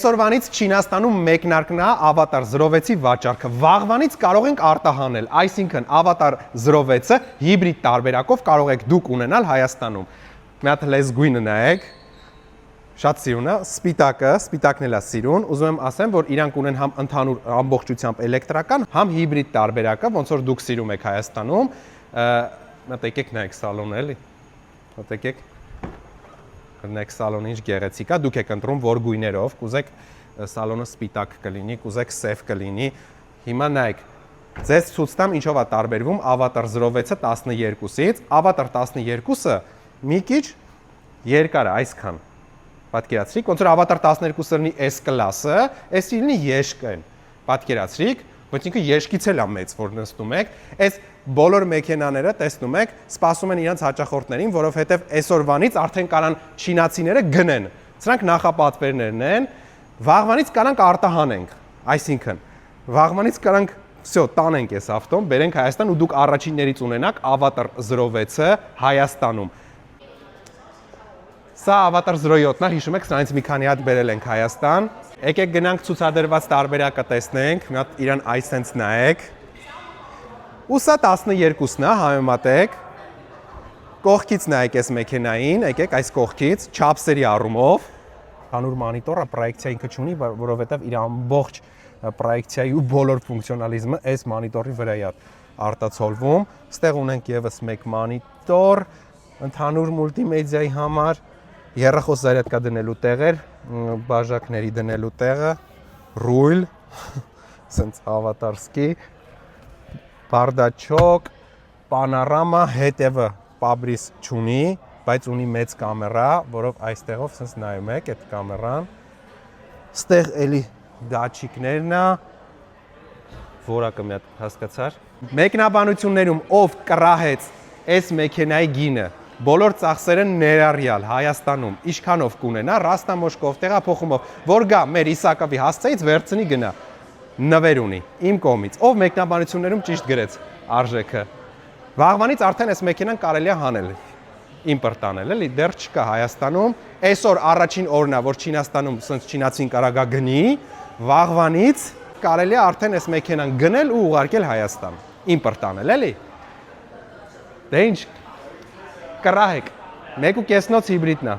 Այսօրվանից Չինաստանում մեկնարկն է Avatar 06-ի վաճառքը։ Վաղվանից կարող ենք արտահանել, այսինքն Avatar 06-ը հիբրիդ տարբերակով կարող եք դուք ունենալ Հայաստանում։ Մի հատ լեզգույնը նայեք։ Շատ սիրուն է, սպիտակն էլ է սիրուն։ Ուզում եմ ասեմ, որ իրանք ունեն համ ընդհանուր ամբողջությամբ էլեկտրական, համ հիբրիդ տարբերակը, ոնց որ դուք սիրում եք Հայաստանում։ Մտ եկեք նայեք սալոնը էլի։ Մտ եկեք։ Կնեք սալոնը ինչ գեղեցիկ է, դուք եք ընտրում որ գույներով, կուզեք սալոնը սպիտակ կլինի, կուզեք սև կլինի։ Հիմա նայեք, ձեզ ցույց տամ ինչով է տարբերվում Avatar 06-ը 12-ից։ Avatar 12-ը մի քիչ երկար է, այսքան։ Պատկերացրիք, ոնց որ Avatar 12-ը լինի S կլասը, S-ը լինի եշկն։ Պատկերացրիք, ոչ ինքը եշկից էլ է մեծ, որ նստում եք։ Այս բոլոր մեքենաները տեսնում եք, սպասում են իրենց հաճախորդներին, որովհետև այսօրվանից արդեն կարան չինացիները գնեն։ Սրանք նախապատվերներն են, վաղվանից կարանք արտահանենք, այսինքն վաղվանից կարանք всё, տանենք այս ավտոն, բերենք Հայաստան ու դուք առաջիններից ունենաք Avatar 06-ը Հայաստանում։ Սա Avatar 07-ն է, հիշում եք, սրանից մի քանի հատ բերել ենք Հայաստան։ Եկեք գնանք ցուցադրված տարբերակը տեսնենք, մի հատ իրան այսենց նայեք։ Ու սա 12-ն է, համեմատեք։ Կողքից նայեք այս մեքենային, եկեք այս կողքից, չափսերի առումով։ Հանուր մանիտորը պրոյեկցիա ինքը չունի, որովհետև իր ամբողջ պրոյեկցիայի ու բոլոր ֆունկցիոնալիզմը այս մանիտորի վրա է արտացոլվում։ Ստեղ ունենք եւս մեկ մանիտոր, ընդհանուր մուլտիմեդիայի համար, երախոս զարյատկա դնելու տեղեր, բաժակների դնելու տեղը, ռուլ, սենց ավատարսկի, բարդաչոկ, պանորամա, հետևը պաբրիս չունի, բայց ունի մեծ կամերա, որով այստեղով սենց նայում եք այդ կամերան։ Ստեղ էլի դաչիկներն է, որակը մի հատ հասկացար։ Մեկնաբանություններում ով կռահեց այս մեքենայի գինը, բոլոր ծախսերը ներառյալ Հայաստանում ինչքանով կունենա, ռաստամոշկով, տեղափոխումով, որ գա մեր Իսակովի հասցեից վերցնի գնա, նվեր ունի, իմ կողմից, ով մեկնաբանություններում ճիշտ գրեց արժեքը։ Վաղվանից արդեն այս մեքենան կարելի է հանել, իմպորտ անել, էլի, դեռ չկա Հայաստանում, այսօր առաջին օրն է, որ Չինաստանում սենց չինացին կարա գա գնի, վաղվանից կարելի է արդեն այս մեքենան գնել ու ուղարկել Հայաստան, իմպորտ անել, էլի։ Դե ինչ, կռահեք, 1.5 հիբրիդն է։